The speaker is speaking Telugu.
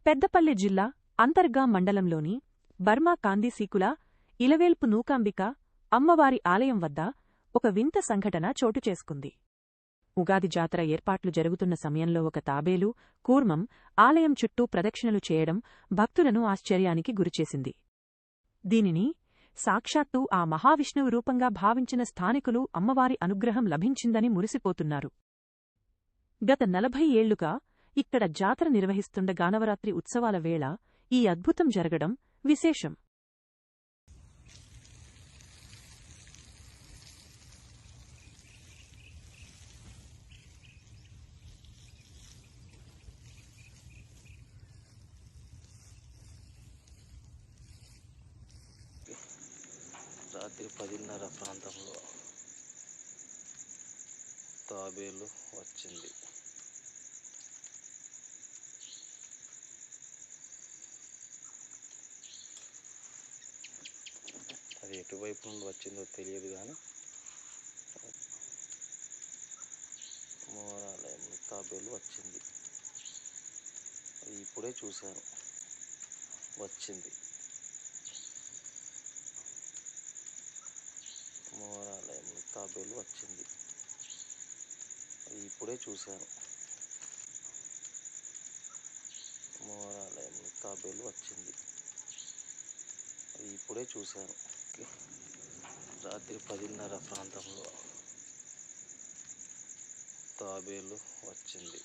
పెద్దపల్లి జిల్లా అంతర్గా మండలంలోని బర్మా కాందిసీకుల ఇలవేల్పు నూకాంబిక అమ్మవారి ఆలయం వద్ద ఒక వింత సంఘటన చోటుచేసుకుంది. ఉగాది జాతర ఏర్పాట్లు జరుగుతున్న సమయంలో ఒక తాబేలు, కూర్మం ఆలయం చుట్టూ ప్రదక్షిణలు చేయడం భక్తులను ఆశ్చర్యానికి గురిచేసింది. దీనిని సాక్షాత్తూ ఆ మహావిష్ణువు రూపంగా భావించిన స్థానికులు అమ్మవారి అనుగ్రహం లభించిందని మురిసిపోతున్నారు. గత 40 ఏళ్లుగా ఇక్కడ జాతర నిర్వహిస్తుండగా నవరాత్రి ఉత్సవాల వేళ ఈ అద్భుతం జరగడం విశేషం. రాత్రి 10:30 ప్రాంతంలో తాబేలు వచ్చింది. అది ఎటువైపు నుండి వచ్చిందో తెలియదు కానీ మోరాలయంలో తాబేలు వచ్చింది. అది ఇప్పుడే చూశాను, వచ్చింది. మోరాలయంలో తాబేలు వచ్చింది. అది ఇప్పుడే చూశాను, మోరాలయంలో తాబేలు వచ్చింది. అది ఇప్పుడే చూశాను. రాత్రి 10:30 ప్రాంతంలో తాబేలు వచ్చింది.